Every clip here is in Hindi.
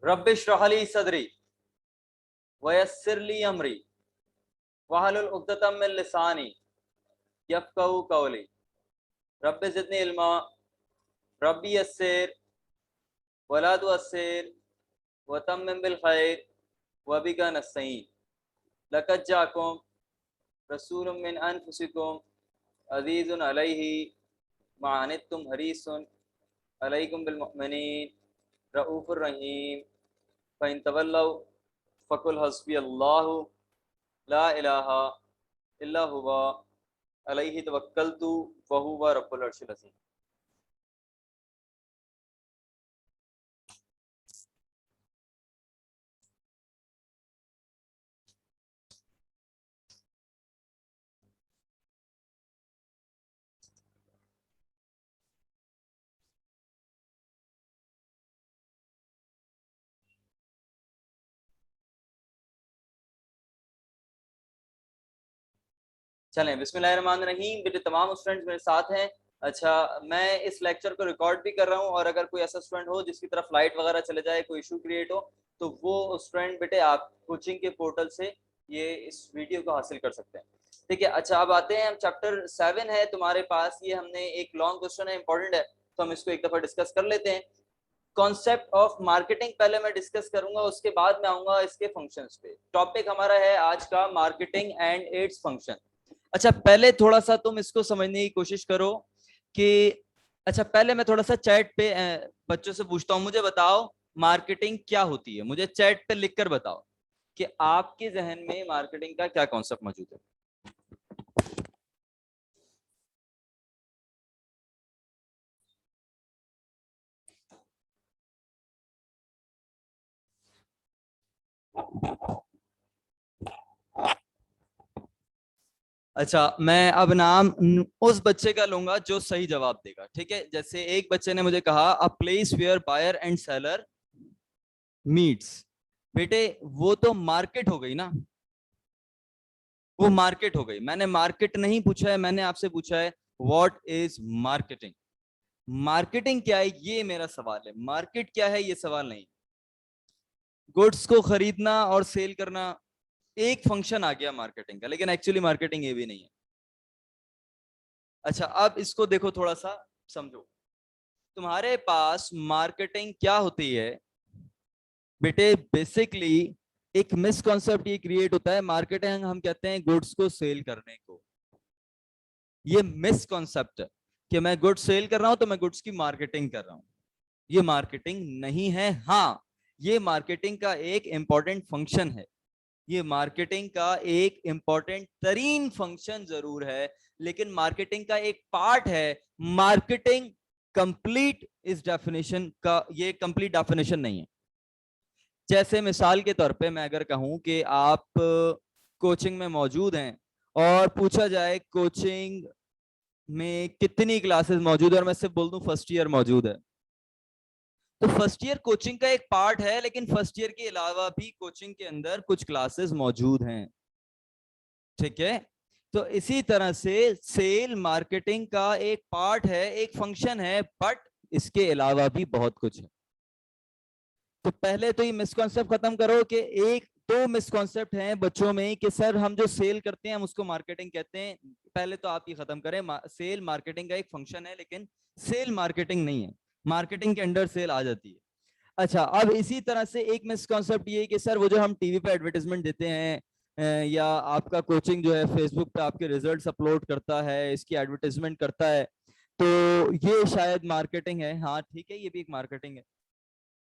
रब्बिश रहली सदरी वयस्सिर ली अमरी वहलुल उक़दतम मिन लिसानी यफ़क़हू क़ौली रब्बि ज़िदनी इल्मा रब्बी यस्सिर वला तुअस्सिर वतम्मिम बिल खैर वबिका नस्तईन लक़द जाअकुम रसूलुम मिन अनफुसिकुम अज़ीज़ुन अलैहि मा अनित्तुम हरीसुन अलैकुम बिल मुमिनीन रऊफ़ुर रहीम फ़इन तवल्लौ फ़कुल हस्बियल्लाहु ला इलाहा इल्ला हुवा अलैहि तवक्कलतु व हुवा रब्बुल अर्शिल अज़ीम। चलें बिस्मिल्लाहिर्रहमानिर्रहीम। बेटे तमाम स्टूडेंट्स मेरे साथ हैं। अच्छा, मैं इस लेक्चर को रिकॉर्ड भी कर रहा हूँ और अगर कोई ऐसा स्टूडेंट हो जिसकी तरफ फ्लाइट वगैरह चले जाए, कोई इशू क्रिएट हो, तो वो स्टूडेंट बेटे आप कोचिंग के पोर्टल से ये इस वीडियो को हासिल कर सकते हैं। ठीक है, अच्छा अब आते हैं, हम चैप्टर 7 है तुम्हारे पास, ये हमने एक लॉन्ग क्वेश्चन है, इंपॉर्टेंट है, तो हम इसको एक दफा डिस्कस कर लेते हैं। कॉन्सेप्ट ऑफ मार्केटिंग पहले मैं डिस्कस करूंगा, उसके बाद मैं आऊंगा इसके फंक्शंस पे। टॉपिक हमारा है आज का मार्केटिंग एंड इट्स फंक्शन। अच्छा, पहले थोड़ा सा तुम इसको समझने की कोशिश करो कि अच्छा, पहले मैं थोड़ा सा चैट पे बच्चों से पूछता हूँ, मुझे बताओ मार्केटिंग क्या होती है। मुझे चैट पे लिखकर बताओ कि आपके जहन में मार्केटिंग का क्या कॉन्सेप्ट मौजूद है। अच्छा, मैं अब नाम उस बच्चे का लूंगा जो सही जवाब देगा। ठीक है, जैसे एक बच्चे ने मुझे कहा a place where buyer and seller meets. बेटे वो तो मार्केट हो गई ना, वो मार्केट हो गई। मैंने मार्केट नहीं पूछा है, मैंने आपसे पूछा है व्हाट इज मार्केटिंग। मार्केटिंग क्या है ये मेरा सवाल है, मार्केट क्या है ये सवाल नहीं। गुड्स को खरीदना और सेल करना एक फंक्शन आ गया मार्केटिंग का, लेकिन एक्चुअली मार्केटिंग ये भी नहीं है। अच्छा, अब इसको देखो, थोड़ा सा समझो। तुम्हारे पास मार्केटिंग क्या होती है बेटे, बेसिकली एक मिसकॉन्सेप्ट ये क्रिएट होता है। मार्केटिंग हम कहते हैं गुड्स को सेल करने को। ये मिसकॉन्सेप्ट है कि मैं गुड्स सेल कर रहा हूं तो मैं गुड्स की मार्केटिंग कर रहा हूं। ये मार्केटिंग नहीं है। हाँ, ये मार्केटिंग का एक इंपॉर्टेंट फंक्शन है, ये मार्केटिंग का एक इंपॉर्टेंट तरीन फंक्शन जरूर है, लेकिन मार्केटिंग का एक पार्ट है। मार्केटिंग कंप्लीट इस डेफिनेशन का ये कंप्लीट डेफिनेशन नहीं है। जैसे मिसाल के तौर पे मैं अगर कहूं कि आप कोचिंग में मौजूद हैं और पूछा जाए कोचिंग में कितनी क्लासेस मौजूद है और मैं सिर्फ बोल दूं फर्स्ट ईयर मौजूद है, तो फर्स्ट ईयर कोचिंग का एक पार्ट है, लेकिन फर्स्ट ईयर के अलावा भी कोचिंग के अंदर कुछ क्लासेस मौजूद हैं। ठीक है, तो इसी तरह से सेल मार्केटिंग का एक पार्ट है, एक फंक्शन है, बट इसके अलावा भी बहुत कुछ है। तो पहले तो ये मिसकॉन्सेप्ट खत्म करो कि एक दो मिसकॉन्सेप्ट हैं बच्चों में कि सर हम जो सेल करते हैं हम उसको मार्केटिंग कहते हैं। पहले तो आप ये खत्म करें, सेल मार्केटिंग का एक फंक्शन है, लेकिन सेल मार्केटिंग नहीं है। मार्केटिंग के अंडर सेल आ जाती है। अच्छा, अब इसी तरह से एक मिसकॉन्सेप्ट ये है कि सर वो जो हम टीवी पे एडवर्टाइजमेंट देते हैं या आपका कोचिंग जो है फेसबुक पे आपके रिजल्ट्स अपलोड करता है, इसकी एडवर्टाइजमेंट करता है, तो ये शायद मार्केटिंग है। हाँ ठीक है, ये भी एक मार्केटिंग है,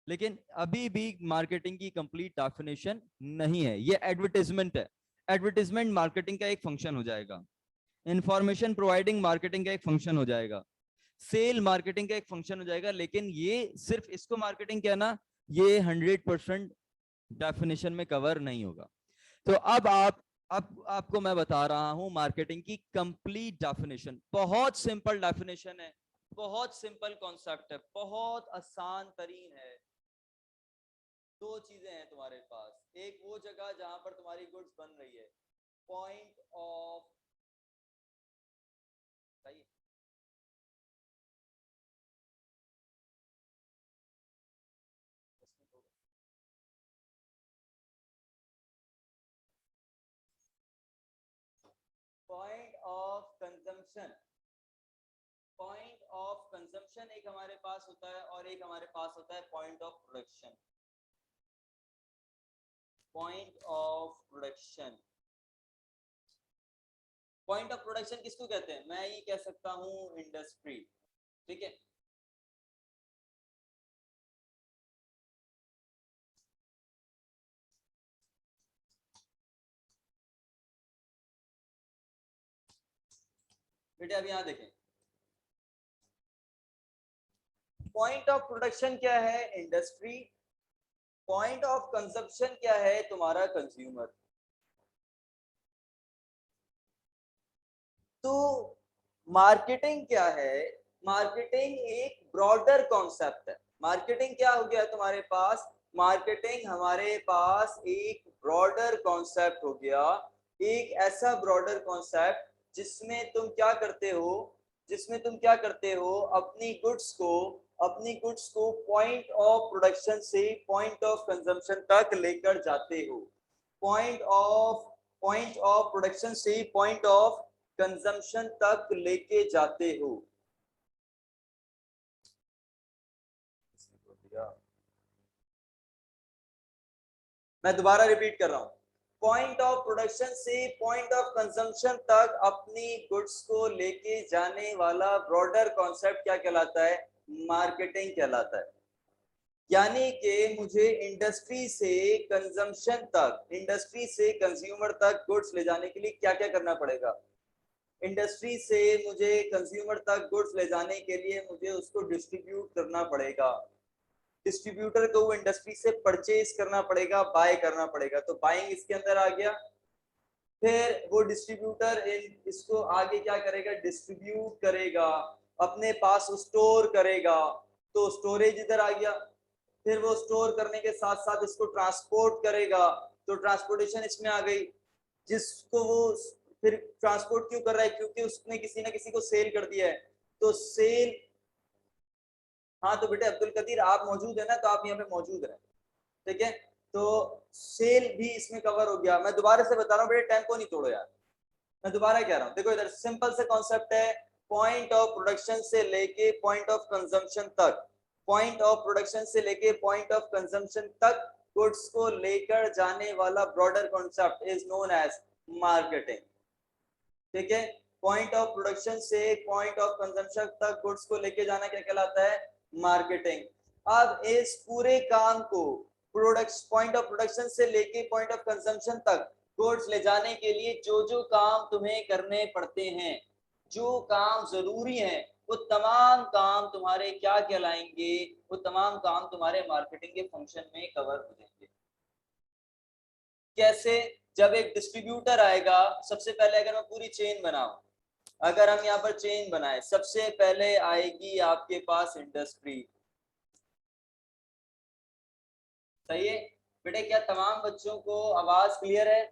लेकिन अभी भी मार्केटिंग की कंप्लीट डेफिनेशन नहीं है, ये एडवर्टाइजमेंट है। एडवर्टाइजमेंट मार्केटिंग का एक फंक्शन हो जाएगा, इंफॉर्मेशन प्रोवाइडिंग मार्केटिंग का एक फंक्शन हो जाएगा, सेल मार्केटिंग का एक फंक्शन हो जाएगा, लेकिन ये सिर्फ इसको मार्केटिंग कहना ये 100% डेफिनेशन में कवर नहीं होगा। तो अब आपको मैं बता रहा हूं मार्केटिंग की कंप्लीट डेफिनेशन। बहुत सिंपल डेफिनेशन है, बहुत सिंपल कॉन्सेप्ट है, बहुत आसान तरीन है। दो चीजें हैं तुम्हारे पास, एक वो जगह जहां पर तुम्हारी गुड्स बन रही है, पॉइंट ऑफ, सही, point of consumption, point of consumption एक हमारे पास होता है और एक हमारे पास होता है point of production. Point of production, point of production किसको कहते हैं? मैं ये कह सकता हूं इंडस्ट्री, ठीक है। बेटे अब यहां देखें, पॉइंट ऑफ प्रोडक्शन क्या है? इंडस्ट्री। पॉइंट ऑफ कंजप्शन क्या है? तुम्हारा कंज्यूमर। तो मार्केटिंग क्या है? मार्केटिंग एक ब्रॉडर कॉन्सेप्ट है। मार्केटिंग क्या हो गया तुम्हारे पास? मार्केटिंग हमारे पास एक ब्रॉडर कॉन्सेप्ट हो गया, एक ऐसा ब्रॉडर कॉन्सेप्ट जिसमें तुम क्या करते हो, जिसमें तुम क्या करते हो, अपनी गुड्स को पॉइंट ऑफ प्रोडक्शन से पॉइंट ऑफ कंजम्पशन तक लेकर जाते हो। पॉइंट ऑफ प्रोडक्शन से पॉइंट ऑफ कंजम्पशन तक लेके जाते हो। मैं दोबारा रिपीट कर रहा हूं, पॉइंट ऑफ प्रोडक्शन से पॉइंट ऑफ कंजम्पशन तक अपनी गुड्स को लेके जाने वाला ब्रॉडर कॉन्सेप्ट क्या कहलाता है? मार्केटिंग कहलाता है। यानी कि मुझे इंडस्ट्री से कंजम्पशन तक, इंडस्ट्री से कंज्यूमर तक गुड्स ले जाने के लिए क्या क्या करना पड़ेगा? इंडस्ट्री से मुझे कंज्यूमर तक गुड्स ले जाने के लिए मुझे उसको डिस्ट्रीब्यूट करना पड़ेगा, डिस्ट्रीब्यूटर को वो इंडस्ट्री से परचेज करना पड़ेगा, बाय करना पड़ेगा। तो बाइंग इसके अंदर आ गया। फिर वो डिस्ट्रीब्यूटर इसको आगे क्या करेगा? डिस्ट्रीब्यूट करेगा, अपने पास स्टोर करेगा, तो स्टोरेज इधर आ गया। फिर वो स्टोर करने के साथ साथ इसको ट्रांसपोर्ट करेगा, तो ट्रांसपोर्टेशन इसमें आ गई, जिसको वो फिर ट्रांसपोर्ट क्यों कर रहा है? क्योंकि उसने किसी ना किसी को सेल कर दिया है, तो सेल। हाँ तो बेटे अब्दुल कदीर आप मौजूद है ना, तो आप यहाँ पे मौजूद रहे, ठीक है। तो सेल भी इसमें कवर हो गया। मैं दोबारा से बता रहा हूँ बेटे, टेम्पो नहीं तोड़ो यार, मैं दोबारा कह रहा हूँ। देखो इधर सिंपल से कॉन्सेप्ट है, पॉइंट ऑफ प्रोडक्शन से लेके पॉइंट ऑफ कंजम्पशन तक, पॉइंट ऑफ प्रोडक्शन से लेके पॉइंट ऑफ कंजम्पशन तक गुड्स को लेकर जाने वाला broader concept is known as marketing, ठीक है। पॉइंट ऑफ प्रोडक्शन से पॉइंट ऑफ कंजम्पशन तक गुड्स को लेके जाना क्या कहलाता है? मार्केटिंग। अब इस पूरे काम को पॉइंट ऑफ प्रोडक्शन से लेके पॉइंट ऑफ कंजम्पशन तक गुड्स ले जाने के लिए जो जो काम तुम्हें करने पड़ते हैं, जो काम जरूरी है, वो तमाम काम तुम्हारे क्या कहलाएंगे? वो तमाम काम तुम्हारे मार्केटिंग के फंक्शन में कवर हो जाएंगे। कैसे? जब एक डिस्ट्रीब्यूटर आएगा, सबसे पहले अगर मैं पूरी चेन बनाऊं, अगर हम यहाँ पर चेन बनाए, सबसे पहले आएगी आपके पास इंडस्ट्री, सही है बेटे? क्या तमाम बच्चों को आवाज क्लियर है?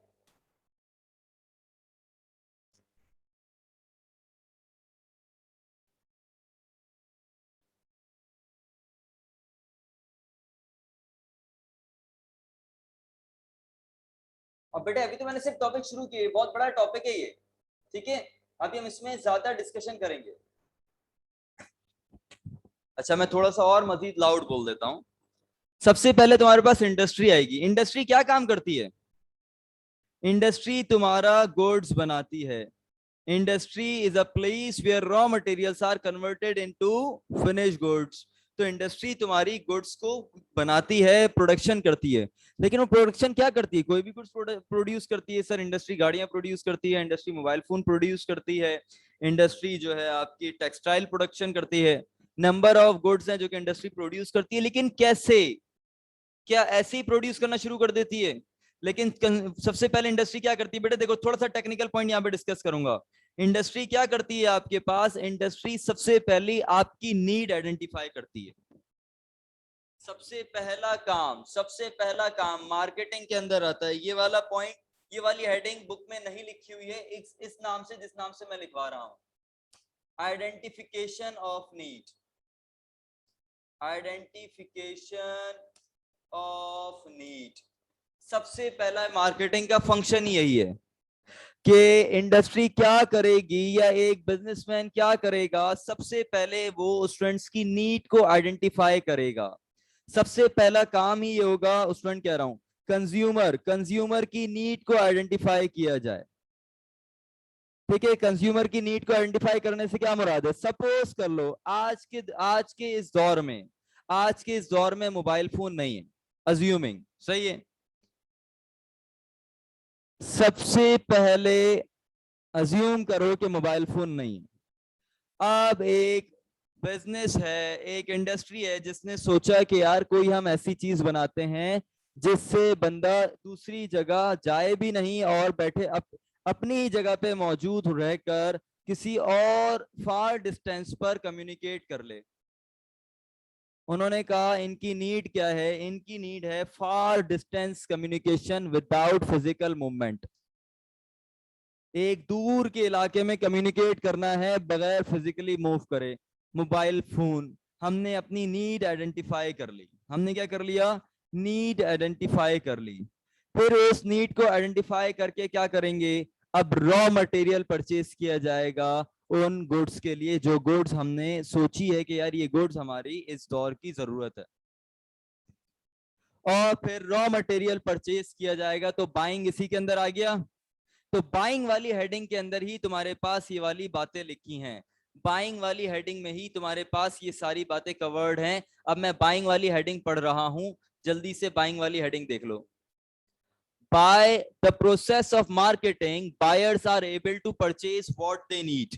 और बेटे अभी तो मैंने सिर्फ टॉपिक शुरू किए, बहुत बड़ा टॉपिक है ये, ठीक है। अभी हम इसमें ज्यादा डिस्कशन करेंगे। अच्छा मैं थोड़ा सा और मजीद लाउड बोल देता हूँ। सबसे पहले तुम्हारे पास इंडस्ट्री आएगी। इंडस्ट्री क्या काम करती है? इंडस्ट्री तुम्हारा गुड्स बनाती है। Industry is a place where raw materials are converted into finish goods. तो इंडस्ट्री तुम्हारी गुड्स को बनाती है, प्रोडक्शन करती है। लेकिन वो प्रोडक्शन क्या करती है? कोई भी गुड्स प्रोड्यूस करती है सर। इंडस्ट्री गाड़ियां प्रोड्यूस करती है, इंडस्ट्री मोबाइल फोन प्रोड्यूस करती है, इंडस्ट्री जो है आपकी टेक्सटाइल प्रोडक्शन करती है। नंबर ऑफ गुड्स हैं जो कि इंडस्ट्री प्रोड्यूस करती है, लेकिन कैसे? क्या ऐसे ही प्रोड्यूस करना शुरू कर देती है? लेकिन सबसे पहले इंडस्ट्री क्या करती है बेटे? देखो थोड़ा सा टेक्निकल पॉइंट यहाँ पे डिस्कस करूंगा। इंडस्ट्री क्या करती है आपके पास? इंडस्ट्री सबसे पहले आपकी नीड आइडेंटिफाई करती है। सबसे पहला काम मार्केटिंग के अंदर आता है। ये वाला पॉइंट, ये वाली हेडिंग बुक में नहीं लिखी हुई है, इस नाम से, जिस नाम से मैं लिखवा रहा हूं, identification of need. Identification of need सबसे पहला मार्केटिंग का फंक्शन ही यही है। कि इंडस्ट्री क्या करेगी या एक बिजनेसमैन क्या करेगा, सबसे पहले वो स्टूडेंट्स की नीड को आइडेंटिफाई करेगा। सबसे पहला काम ही ये होगा, स्टूडेंट कह रहा हूं, कंज्यूमर की नीड को आइडेंटिफाई किया जाए। ठीक है, कंज्यूमर की नीड को आइडेंटिफाई करने से क्या मुराद है? सपोज कर लो आज के इस दौर में मोबाइल फोन नहीं है, अज्यूमिंग, सही है। सबसे पहले अज्यूम करो कि मोबाइल फोन नहीं है। अब एक बिजनेस है, एक इंडस्ट्री है जिसने सोचा कि यार कोई हम ऐसी चीज बनाते हैं जिससे बंदा दूसरी जगह जाए भी नहीं और बैठे अपनी ही जगह पे मौजूद रहकर किसी और फार डिस्टेंस पर कम्युनिकेट कर ले। उन्होंने कहा इनकी नीड क्या है? इनकी नीड है फार distance communication without physical movement. एक दूर के इलाके में कम्युनिकेट करना है बगैर फिजिकली मूव करे। मोबाइल फोन, हमने अपनी नीड आइडेंटिफाई कर ली। हमने क्या कर लिया? नीड आइडेंटिफाई कर ली। फिर उस नीड को आइडेंटिफाई करके क्या करेंगे? अब रॉ मटेरियल परचेज किया जाएगा उन गुड्स के लिए जो गुड्स हमने सोची है कि यार ये गुड्स हमारी इस दौर की जरूरत है। और फिर रॉ मटेरियल परचेज किया जाएगा, तो बाइंग इसी के अंदर आ गया। तो बाइंग वाली हेडिंग के अंदर ही तुम्हारे पास ये वाली बातें लिखी हैं। बाइंग वाली हेडिंग में ही तुम्हारे पास ये सारी बातें कवर्ड हैं। अब मैं बाइंग वाली हेडिंग पढ़ रहा हूं, जल्दी से बाइंग वाली हेडिंग देख लो। By the process of marketing, buyers are able to purchase what they need.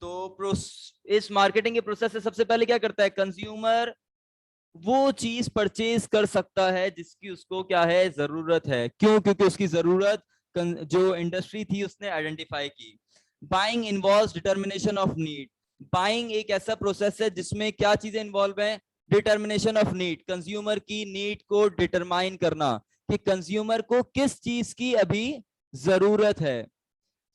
तो इस मार्केटिंग के प्रोसेस से सबसे पहले क्या करता है? कंज्यूमर वो चीज परचेज कर सकता है जिसकी उसको क्या है? जरूरत है। क्यों? क्योंकि उसकी जरूरत जो इंडस्ट्री थी उसने आइडेंटिफाई की। Buying involves determination of need. Buying एक ऐसा प्रोसेस है जिसमें क्या चीजें इन्वॉल्व है? डिटर्मिनेशन ऑफ नीड, कंज्यूमर की नीड को डिटरमाइन करना कि कंज्यूमर को किस चीज की अभी जरूरत है।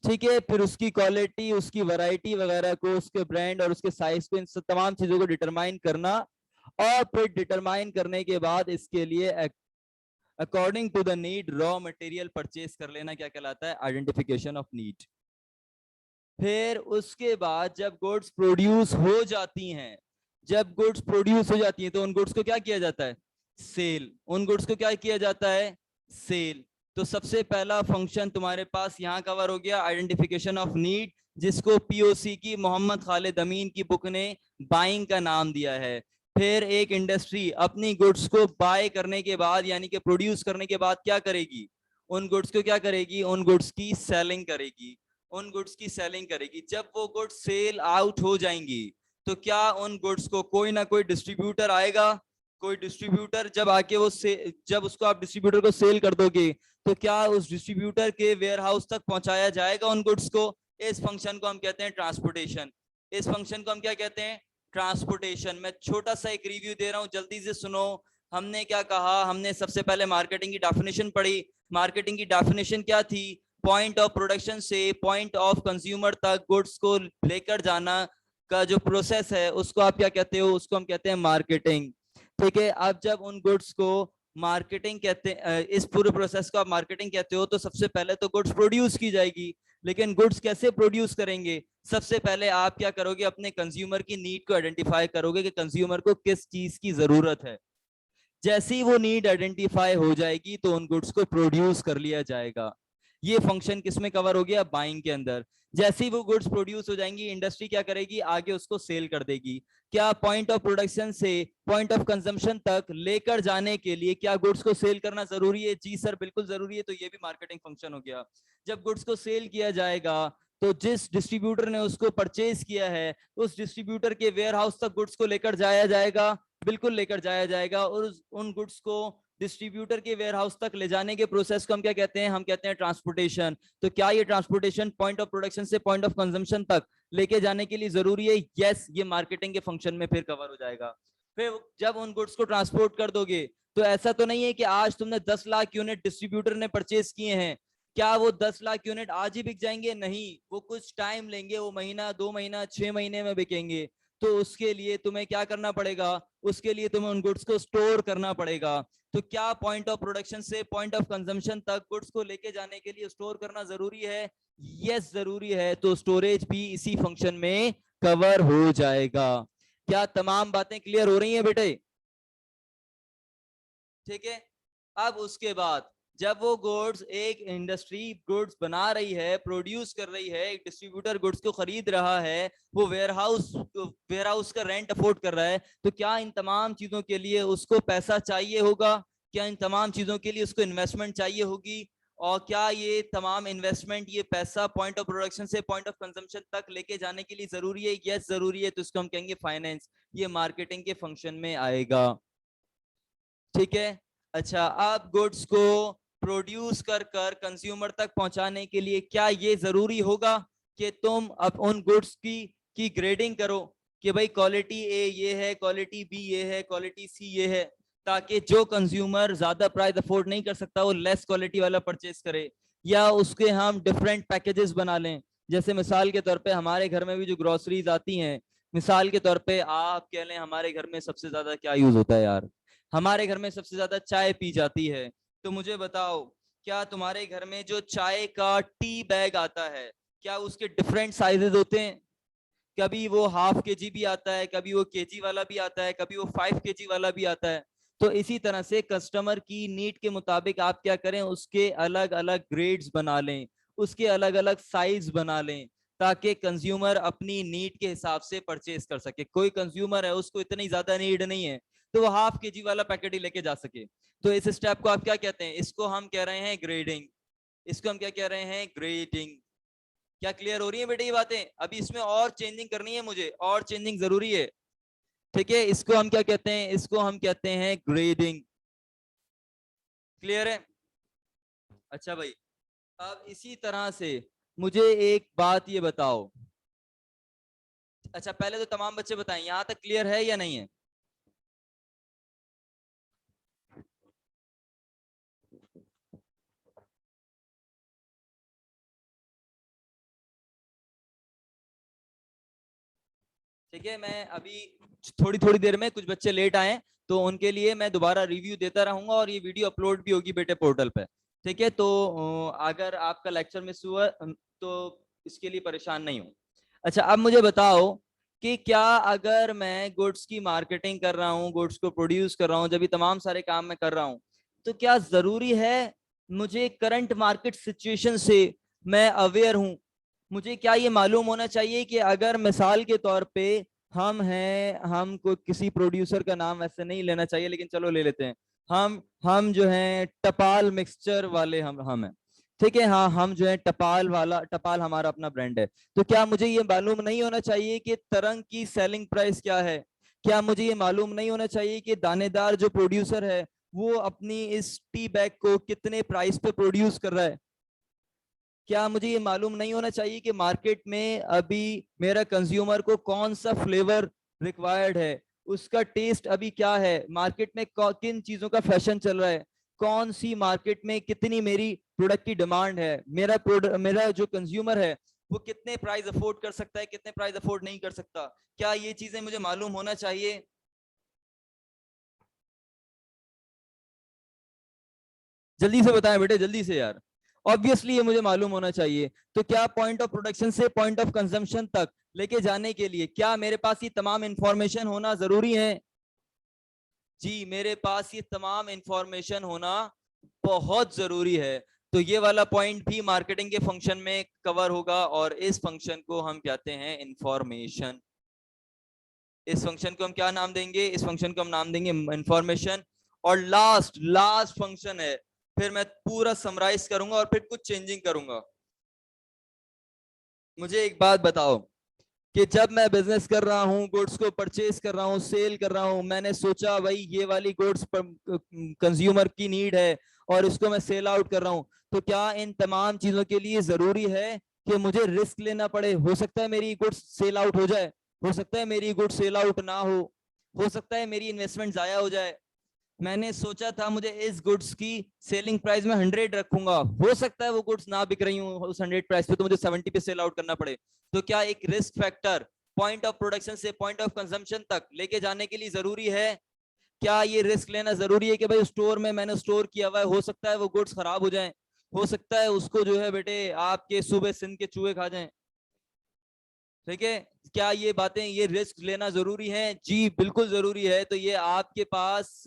ठीक है, फिर उसकी क्वालिटी, उसकी वैरायटी वगैरह को, उसके ब्रांड और उसके साइज को, इन सब तमाम चीजों को डिटरमाइन करना। और फिर डिटरमाइन करने के बाद इसके लिए according to the need raw material purchase कर लेना क्या कहलाता है? Identification of need. फिर उसके बाद जब गुड्स प्रोड्यूस हो जाती हैं, तो उन गुड्स को क्या किया जाता है? सेल। उन गुड्स को क्या किया जाता है? सेल। तो सबसे पहला फंक्शन तुम्हारे पास यहां कवर हो गया, आइडेंटिफिकेशन ऑफ नीड, जिसको पीओसी की मोहम्मद खालिद अमीन की बुक ने बाइंग का नाम दिया है। फिर एक इंडस्ट्री अपनी गुड्स को बाय करने के बाद, यानी कि प्रोड्यूस करने के बाद क्या करेगी? उन गुड्स को क्या करेगी? उन गुड्स की सेलिंग करेगी। जब वो गुड्स सेल आउट हो जाएंगी तो क्या उन गुड्स को कोई ना कोई डिस्ट्रीब्यूटर आएगा। कोई डिस्ट्रीब्यूटर जब आके जब उसको आप डिस्ट्रीब्यूटर को सेल कर दोगे तो क्या उस डिस्ट्रीब्यूटर के वेयर हाउस तक पहुंचाया जाएगा उन गुड्स को। इस फंक्शन को हम कहते हैं ट्रांसपोर्टेशन। क्या कहते हैं? ट्रांसपोर्टेशन। मैं छोटा सा एक रिव्यू दे रहा हूं, जल्दी से सुनो। हमने क्या कहा? हमने सबसे पहले मार्केटिंग की डेफिनेशन पढ़ी। मार्केटिंग की डेफिनेशन क्या थी? पॉइंट ऑफ प्रोडक्शन से पॉइंट ऑफ कंज्यूमर तक गुड्स को लेकर जाना का जो प्रोसेस है उसको आप क्या कहते हो? उसको हम कहते हैं मार्केटिंग। ठीक है, अब जब उन गुड्स को मार्केटिंग कहते हैं, इस पूरे प्रोसेस को आप मार्केटिंग कहते हो, तो सबसे पहले तो गुड्स प्रोड्यूस की जाएगी। लेकिन गुड्स कैसे प्रोड्यूस करेंगे? सबसे पहले आप क्या करोगे? अपने कंज्यूमर की नीड को आइडेंटिफाई करोगे कि कंज्यूमर को किस चीज की जरूरत है। जैसे ही वो नीड आइडेंटिफाई हो जाएगी तो उन गुड्स को प्रोड्यूस कर लिया जाएगा। ये फंक्शन किसमें कवर हो गया? बाइंग के अंदर। जैसे ही वो गुड्स प्रोड्यूस हो जाएंगी, इंडस्ट्री क्या करेगी? आगे उसको सेल कर देगी। क्या पॉइंट ऑफ प्रोडक्शन से पॉइंट ऑफ कंजम्पशन तक लेकर जाने के लिए क्या गुड्स को सेल करना जरूरी है? जी सर, बिल्कुल जरूरी है। तो ये भी मार्केटिंग फंक्शन हो गया। जब गुड्स को सेल किया जाएगा तो जिस डिस्ट्रीब्यूटर ने उसको परचेज किया है उस डिस्ट्रीब्यूटर के वेयर हाउस तक गुड्स को लेकर जाया जाएगा। बिल्कुल लेकर जाया जाएगा। और उन गुड्स को डिस्ट्रीब्यूटर के वेयर हाउस तक ले जाने के प्रोसेस को हम क्या कहते हैं? हम कहते हैं ट्रांसपोर्टेशन। तो क्या ये ट्रांसपोर्टेशन पॉइंट ऑफ प्रोडक्शन से पॉइंट ऑफ कंजम्पशन तक लेके जाने के लिए जरूरी है? यस, ये मार्केटिंग के फंक्शन में फिर कवर हो जाएगा। फिर जब उन गुड्स को ट्रांसपोर्ट कर दोगे तो ऐसा तो नहीं है कि आज तुमने 10 लाख यूनिट डिस्ट्रीब्यूटर ने परचेज किए हैं, क्या वो 10 लाख यूनिट आज ही बिक जाएंगे? नहीं, वो कुछ टाइम लेंगे। वो महीना, 2 महीना, 6 महीने में बिकेंगे। तो उसके लिए तुम्हें क्या करना पड़ेगा, उसके लिए तुम्हें उन गुड्स को स्टोर करना पड़ेगा। तो क्या पॉइंट ऑफ प्रोडक्शन से पॉइंट ऑफ कंजम्पशन तक गुड्स को लेके जाने के लिए स्टोर करना जरूरी है? यस जरूरी है। तो स्टोरेज भी इसी फंक्शन में कवर हो जाएगा। क्या तमाम बातें क्लियर हो रही हैं बेटे? ठीक है। अब उसके बाद जब वो गुड्स, एक इंडस्ट्री गुड्स बना रही है, प्रोड्यूस कर रही है, एक डिस्ट्रीब्यूटर गुड्स को खरीद रहा है, वो वेयरहाउस का रेंट अफोर्ड कर रहा है, तो क्या इन तमाम चीजों के लिए उसको पैसा चाहिए होगा? क्या इन तमाम चीजों के लिए उसको इन्वेस्टमेंट चाहिए होगी? और क्या ये तमाम इन्वेस्टमेंट, ये पैसा पॉइंट ऑफ प्रोडक्शन से पॉइंट ऑफ कंजम्पशन तक लेके जाने के लिए जरूरी है? यस जरूरी है। तो इसको हम कहेंगे फाइनेंस। ये मार्केटिंग के फंक्शन में आएगा। ठीक है। अच्छा, अब गुड्स को प्रोड्यूस कर कर कंज्यूमर तक पहुंचाने के लिए क्या ये जरूरी होगा कि तुम अब उन गुड्स की ग्रेडिंग करो कि भाई क्वालिटी ए ये है, क्वालिटी बी ये है, क्वालिटी सी ये है, ताकि जो कंज्यूमर ज्यादा प्राइस अफोर्ड नहीं कर सकता वो लेस क्वालिटी वाला परचेज करे? या उसके हम डिफरेंट पैकेजेस बना लें? जैसे मिसाल के तौर पे हमारे घर में भी जो ग्रोसरीज आती हैं, मिसाल के तौर पे आप कह लें हमारे घर में सबसे ज्यादा क्या यूज होता है यार? हमारे घर में सबसे ज्यादा चाय पी जाती है। तो मुझे बताओ, क्या तुम्हारे घर में जो चाय का टी बैग आता है, क्या उसके डिफरेंट साइजेस होते हैं? कभी वो हाफ केजी भी आता है, कभी वो केजी वाला भी आता है, कभी वो 5 kg वाला भी आता है। तो इसी तरह से कस्टमर की नीड के मुताबिक आप क्या करें, उसके अलग अलग ग्रेड्स बना लें, उसके अलग अलग साइज बना लें, ताकि कंज्यूमर अपनी नीड के हिसाब से परचेज कर सके। कोई कंज्यूमर है उसको इतनी ज्यादा नीड नहीं है तो वो हाफ केजी वाला पैकेट ही लेके जा सके। तो इस स्टेप को आप क्या कहते हैं? इसको हम कह रहे हैं ग्रेडिंग। इसको हम क्या कह रहे हैं? ग्रेडिंग। क्या क्लियर हो रही है बेटे ये बातें? अभी इसमें और चेंजिंग करनी है मुझे, और चेंजिंग जरूरी है। ठीक है। इसको हम क्या कहते हैं? इसको हम कहते हैं ग्रेडिंग। क्लियर है? अच्छा भाई, अब इसी तरह से मुझे एक बात ये बताओ। अच्छा, पहले तो तमाम बच्चे बताएं यहां तक क्लियर है या नहीं है? ठीक है। मैं अभी थोड़ी थोड़ी देर में, कुछ बच्चे लेट आए तो उनके लिए मैं दोबारा रिव्यू देता रहूंगा और ये वीडियो अपलोड भी होगी बेटे पोर्टल पे। ठीक है। तो अगर आपका लेक्चर मिस हुआ तो इसके लिए परेशान नहीं हो। अच्छा, अब मुझे बताओ कि क्या अगर मैं गुड्स की मार्केटिंग कर रहा हूँ, गुड्स को प्रोड्यूस कर रहा हूँ, जब ये तमाम सारे काम मैं कर रहा हूँ, तो क्या जरूरी है मुझे करंट मार्केट सिचुएशन से मैं अवेयर हूँ? मुझे क्या ये मालूम होना चाहिए कि अगर मिसाल के तौर पे हम हैं, हम को किसी प्रोड्यूसर का नाम वैसे नहीं लेना चाहिए लेकिन चलो ले लेते हैं, हम जो हैं टपाल मिक्सचर वाले हम हैं। ठीक है। हाँ, हम जो है टपाल वाला, टपाल हमारा अपना ब्रांड है। तो क्या मुझे ये मालूम नहीं होना चाहिए कि तरंग की सेलिंग प्राइस क्या है? क्या मुझे ये मालूम नहीं होना चाहिए कि दानेदार जो प्रोड्यूसर है वो अपनी इस टी बैग को कितने प्राइस पे प्रोड्यूस कर रहा है? क्या मुझे ये मालूम नहीं होना चाहिए कि मार्केट में अभी मेरा कंज्यूमर को कौन सा फ्लेवर रिक्वायर्ड है, उसका टेस्ट अभी क्या है, मार्केट में किन चीजों का फैशन चल रहा है, कौन सी मार्केट में कितनी मेरी प्रोडक्ट की डिमांड है, मेरा जो कंज्यूमर है वो कितने प्राइस अफोर्ड कर सकता है, कितने प्राइस अफोर्ड नहीं कर सकता? क्या ये चीजें मुझे मालूम होना चाहिए? जल्दी से बताएं बेटे, जल्दी से यार। ऑब्वियसली ये मुझे मालूम होना चाहिए। तो क्या पॉइंट ऑफ प्रोडक्शन से पॉइंट ऑफ कंजम्पशन तक लेके जाने के लिए क्या मेरे पास ये तमाम इंफॉर्मेशन होना जरूरी है? जी, मेरे पास ये तमाम इंफॉर्मेशन होना बहुत जरूरी है। तो ये वाला पॉइंट भी मार्केटिंग के फंक्शन में कवर होगा और इस फंक्शन को हम कहते हैं इंफॉर्मेशन। इस फंक्शन को हम क्या नाम देंगे? इस फंक्शन को हम नाम देंगे इंफॉर्मेशन। और लास्ट लास्ट फंक्शन है, फिर मैं पूरा समराइज करूंगा और फिर कुछ चेंजिंग करूंगा। मुझे एक बात बताओ कि जब मैं बिजनेस कर रहा हूँ, गुड्स को परचेज कर रहा हूँ, सेल कर रहा हूँ, मैंने सोचा भाई ये वाली गुड्स कंज्यूमर की नीड है और इसको मैं सेल आउट कर रहा हूँ, तो क्या इन तमाम चीजों के लिए जरूरी है कि मुझे रिस्क लेना पड़े? हो सकता है मेरी गुड्स सेल आउट हो जाए, हो सकता है मेरी गुड्स सेल आउट ना हो सकता है मेरी इन्वेस्टमेंट जाया हो जाए। मैंने सोचा था मुझे इस गुड्स की सेलिंग प्राइस में 100 रखूंगा, हो सकता है वो गुड्स ना बिक रही हूँ उस 100 प्राइस पे, तो मुझे 70 पे सेल आउट करना पड़े। तो क्या एक risk factor point of production से पॉइंट ऑफ कंजम्पशन तक लेके जाने के लिए जरूरी है। क्या ये रिस्क लेना जरूरी है कि भाई स्टोर में मैंने स्टोर किया हुआ है, हो सकता है वो गुड्स खराब हो जाएं, हो सकता है उसको जो है बेटे आपके सूबे सिंध के चूहे खा जाएं, ठीक है। क्या ये बातें, ये रिस्क लेना जरूरी है? जी बिल्कुल जरूरी है। तो ये आपके पास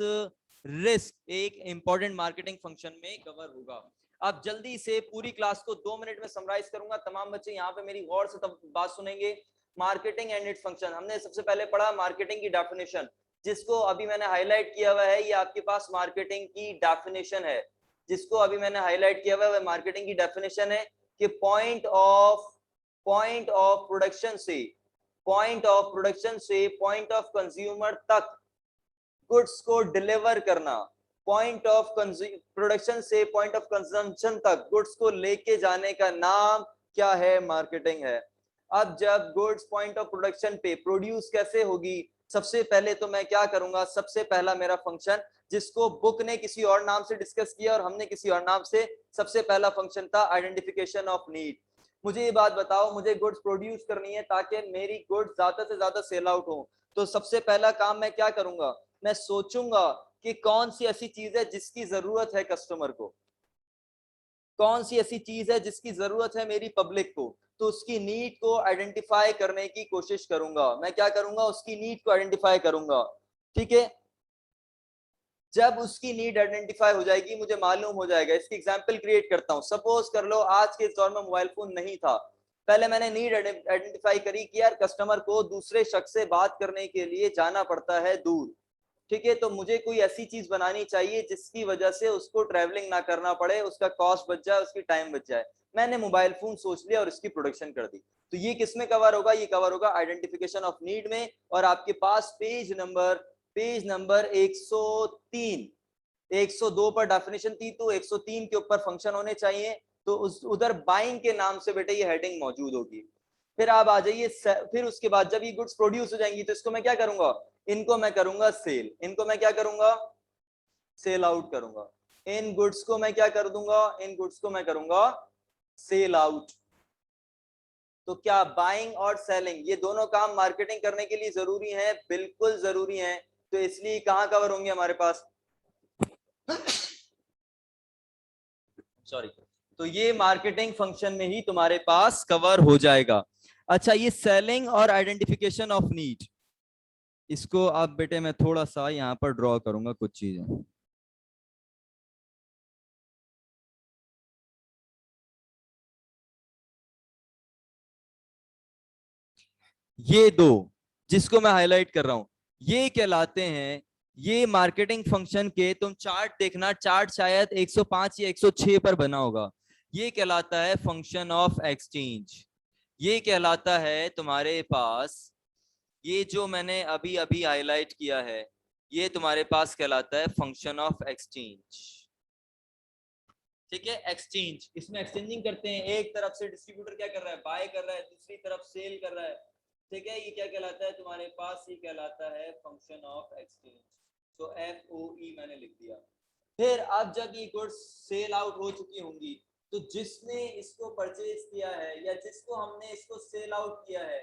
रिस्क एक इंपॉर्टेंट मार्केटिंग फंक्शन में कवर होगा। अब जल्दी से पूरी क्लास को 2 मिनट में समराइज करूंगा, तमाम बच्चे यहाँ पे मेरी गौर से तब बात सुनेंगे। मार्केटिंग एंड इट्स फंक्शन, हमने सबसे पहले पढ़ा मार्केटिंग की डेफिनेशन, जिसको अभी मैंने हाईलाइट किया हुआ है। ये आपके पास मार्केटिंग की डेफिनेशन है, जिसको अभी मैंने हाईलाइट किया हुआ है। मार्केटिंग की डेफिनेशन है कि पॉइंट ऑफ प्रोडक्शन से पॉइंट ऑफ कंज्यूमर तक गुड्स को डिलीवर करना, पॉइंट ऑफ प्रोडक्शन से पॉइंट ऑफ कंजम्पशन तक गुड्स को लेके जाने का नाम क्या है? मार्केटिंग है। अब जब गुड्स पॉइंट ऑफ प्रोडक्शन पे प्रोड्यूस कैसे होगी, सबसे पहले तो मैं क्या करूंगा, सबसे पहला मेरा फंक्शन, जिसको बुक ने किसी और नाम से डिस्कस किया और हमने किसी और नाम से, सबसे पहला फंक्शन था आइडेंटिफिकेशन ऑफ नीड। मुझे ये बात बताओ, मुझे गुड्स प्रोड्यूस करनी है ताकि मेरी गुड्स ज्यादा से ज्यादा सेल आउट हो, तो सबसे पहला काम मैं क्या करूंगा, मैं सोचूंगा कि कौन सी ऐसी चीज है जिसकी जरूरत है कस्टमर को, कौन सी ऐसी चीज है जिसकी जरूरत है मेरी पब्लिक को, तो उसकी नीड को आइडेंटिफाई करने की कोशिश करूंगा। मैं क्या करूंगा, उसकी नीड को आइडेंटिफाई करूंगा, ठीक है। जब उसकी नीड आइडेंटिफाई हो जाएगी, मुझे मालूम हो जाएगा, इसकी एग्जांपल क्रिएट करता हूं। सपोज कर लो आज के इस दौर में मोबाइल फोन नहीं था, पहले मैंने नीड आइडेंटिफाई करी कि यार कस्टमर को दूसरे शख्स से बात करने के लिए जाना पड़ता है दूर, ठीक है। तो मुझे कोई ऐसी चीज बनानी चाहिए जिसकी वजह से उसको ट्रैवलिंग ना करना पड़े, उसका कॉस्ट बच जाए, उसकी टाइम बच जाए। मैंने मोबाइल फोन सोच लिया और इसकी प्रोडक्शन कर दी। तो ये किस में कवर होगा? ये कवर होगा आइडेंटिफिकेशन ऑफ नीड में। और आपके पास पेज नंबर 103, 102 पर डेफिनेशन थी, तो 103 के ऊपर फंक्शन होने चाहिए। तो उधर बाइंग के नाम से बेटे ये हेडिंग मौजूद होगी। फिर आप आ जाइए, फिर उसके बाद जब ये गुड्स प्रोड्यूस हो जाएंगी तो इसको मैं क्या करूंगा, इनको मैं करूंगा सेल, इनको मैं क्या करूंगा, सेल आउट करूंगा। इन गुड्स को मैं क्या कर दूंगा, इन गुड्स को मैं करूंगा सेल आउट। तो क्या बाइंग और सेलिंग ये दोनों काम मार्केटिंग करने के लिए जरूरी है? बिल्कुल जरूरी है। तो इसलिए कहां कवर होंगे हमारे पास, सॉरी, तो ये मार्केटिंग फंक्शन में ही तुम्हारे पास कवर हो जाएगा। अच्छा, ये सेलिंग और आइडेंटिफिकेशन ऑफ नीड, इसको अब बेटे मैं थोड़ा सा यहाँ पर ड्रॉ करूंगा कुछ चीजें। ये दो जिसको मैं हाईलाइट कर रहा हूं, ये कहलाते हैं, ये मार्केटिंग फंक्शन के, तुम चार्ट देखना, चार्ट शायद 105 या 106 पर बना होगा। ये कहलाता है फंक्शन ऑफ एक्सचेंज। ये कहलाता है तुम्हारे पास, ये जो मैंने अभी अभी हाईलाइट किया है, ये तुम्हारे पास कहलाता है फंक्शन ऑफ एक्सचेंज, ठीक है। एक्सचेंज, इसमें एक्सचेंजिंग करते हैं, एक तरफ से डिस्ट्रीब्यूटर क्या कर रहा है, बाय कर रहा है, दूसरी तरफ सेल कर रहा है, ठीक है। ये क्या कहलाता है तुम्हारे पास, ये कहलाता है फंक्शन ऑफ एक्सचेंज। तो FOE मैंने लिख दिया। फिर अब जब ये गुड्स सेल आउट हो चुकी होंगी, तो जिसने इसको परचेज किया है या जिसको हमने इसको सेल आउट किया है,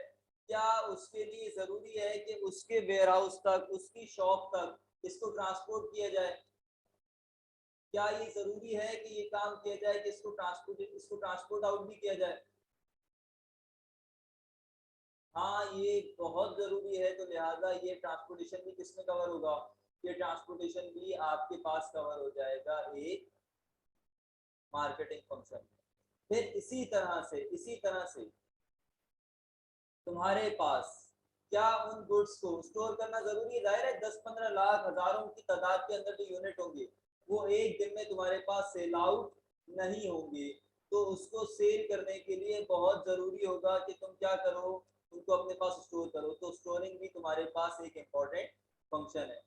क्या उसके लिए जरूरी है कि उसके वेयरहाउस तक, उसकी शॉप तक इसको ट्रांसपोर्ट किया जाए? क्या ये जरूरी है कि ये काम किया जाए कि इसको ट्रांसपोर्ट आउट भी किया जाए? हाँ, ये बहुत जरूरी है। तो लिहाजा ये ट्रांसपोर्टेशन भी किसमें कवर होगा, ये ट्रांसपोर्टेशन भी आपके पास कवर हो जाएगा एक मार्केटिंग फंक्शन। फिर इसी तरह से तुम्हारे पास क्या उन गुड्स को स्टोर करना जरूरी है? जाहिर है 10-15 लाख, हजारों की तादाद के अंदर जो यूनिट होंगे, वो एक दिन में तुम्हारे पास सेल आउट नहीं होंगे। तो उसको सेल करने के लिए बहुत जरूरी होगा कि तुम क्या करो, उनको अपने पास स्टोर करो। तो स्टोरिंग भी तुम्हारे पास एक इंपॉर्टेंट फंक्शन है,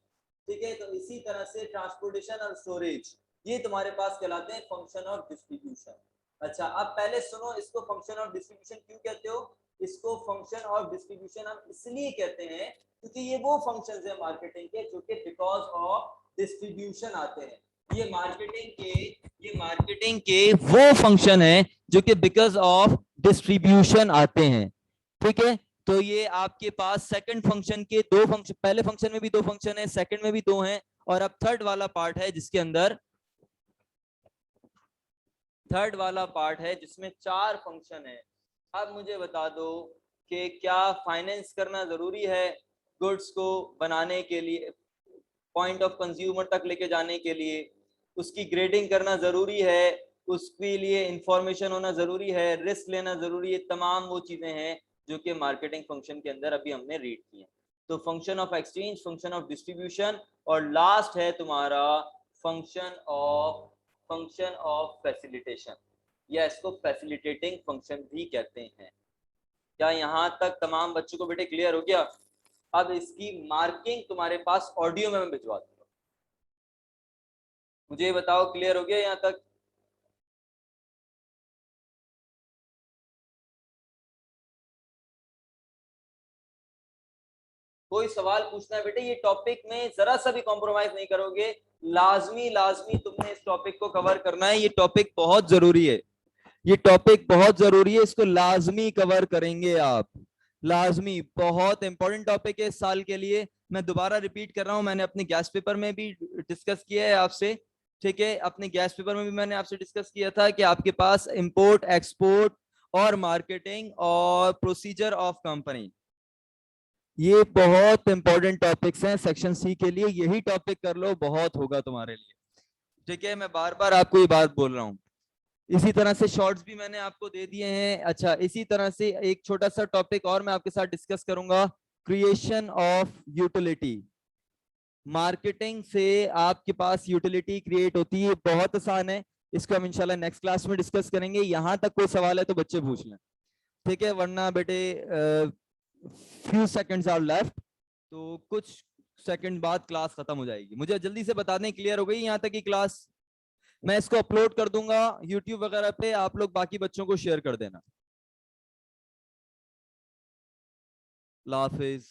ठीक है। तो इसी तरह से ट्रांसपोर्टेशन और स्टोरेज, ये तुम्हारे पास कहलाते हैं फंक्शन ऑफ डिस्ट्रीब्यूशन। अच्छा, अब पहले सुनो, इसको फंक्शन ऑफ डिस्ट्रीब्यूशन क्यों कहते हो? इसको फंक्शन ऑफ डिस्ट्रीब्यूशन हम इसलिए कहते हैं क्योंकि ये वो फंक्शंस है मार्केटिंग के जो कि बिकॉज ऑफ डिस्ट्रीब्यूशन आते हैं। ये मार्केटिंग के वो फंक्शन है जो कि बिकॉज ऑफ डिस्ट्रीब्यूशन आते हैं, ठीक है। तो ये आपके पास सेकंड फंक्शन के दो फंक्शन, पहले फंक्शन में भी दो फंक्शन है, सेकंड में भी दो हैं, और अब थर्ड वाला पार्ट है जिसके अंदर थर्ड वाला पार्ट है जिसमें चार फंक्शन है। अब मुझे बता दो कि क्या फाइनेंस करना जरूरी है गुड्स को बनाने के लिए, पॉइंट ऑफ कंज्यूमर तक लेके जाने के लिए, उसकी ग्रेडिंग करना जरूरी है, उसके लिए इंफॉर्मेशन होना जरूरी है, रिस्क लेना जरूरी है, तमाम वो चीजें हैं जो कि मार्केटिंग फंक्शन के अंदर अभी हमने रीड की है। तो function of exchange, function of distribution, और लास्ट है तुम्हारा फंक्शन ऑफ फैसिलिटेशन, या इसको फैसिलिटेटिंग फंक्शन भी कहते हैं। क्या यहाँ तक तमाम बच्चों को बेटे क्लियर हो गया? अब इसकी मार्किंग तुम्हारे पास ऑडियो में मैं भिजवा दूंगा। मुझे बताओ क्लियर हो गया यहाँ तक? कोई सवाल पूछना है बेटे? ये टॉपिक में जरा सा भी कॉम्प्रोमाइज नहीं करोगे, लाजमी लाजमी तुमने इस टॉपिक को कवर करना है। ये टॉपिक बहुत जरूरी है, ये टॉपिक बहुत जरूरी है, इसको लाजमी कवर करेंगे आप, लाजमी। बहुत इंपॉर्टेंट टॉपिक है इस साल के लिए। मैं दोबारा रिपीट कर रहा हूं, मैंने अपने गैस पेपर में भी डिस्कस किया है आपसे, ठीक है? अपने गैस पेपर में भी मैंने आपसे डिस्कस किया था कि आपके पास इंपोर्ट एक्सपोर्ट और मार्केटिंग और प्रोसीजर ऑफ कंपनी, ये बहुत इंपॉर्टेंट टॉपिक्स हैं सेक्शन सी के लिए। यही टॉपिक कर लो, बहुत होगा तुम्हारे लिए, ठीक है? मैं बार बार आपको ये बात बोल रहा हूँ। इसी तरह से शॉर्ट्स भी मैंने आपको दे दिए हैं। अच्छा, इसी तरह से एक छोटा सा टॉपिक और मैं आपके साथ डिस्कस करूंगा, क्रिएशन ऑफ यूटिलिटी। मार्केटिंग से आपके पास यूटिलिटी क्रिएट होती है, बहुत आसान है। इसको हम इंशाल्लाह नेक्स्ट क्लास में डिस्कस करेंगे। यहां तक कोई सवाल है तो बच्चे पूछ लें, ठीक है? वरना बेटे फ्यू सेकंड्स आर लेफ्ट, तो कुछ सेकंड बाद क्लास खत्म हो जाएगी। मुझे जल्दी से बता दें, क्लियर हो गई यहाँ तक की क्लास? मैं इसको अपलोड कर दूंगा यूट्यूब वगैरह पे, आप लोग बाकी बच्चों को शेयर कर देना। अल्लाह हाफिज।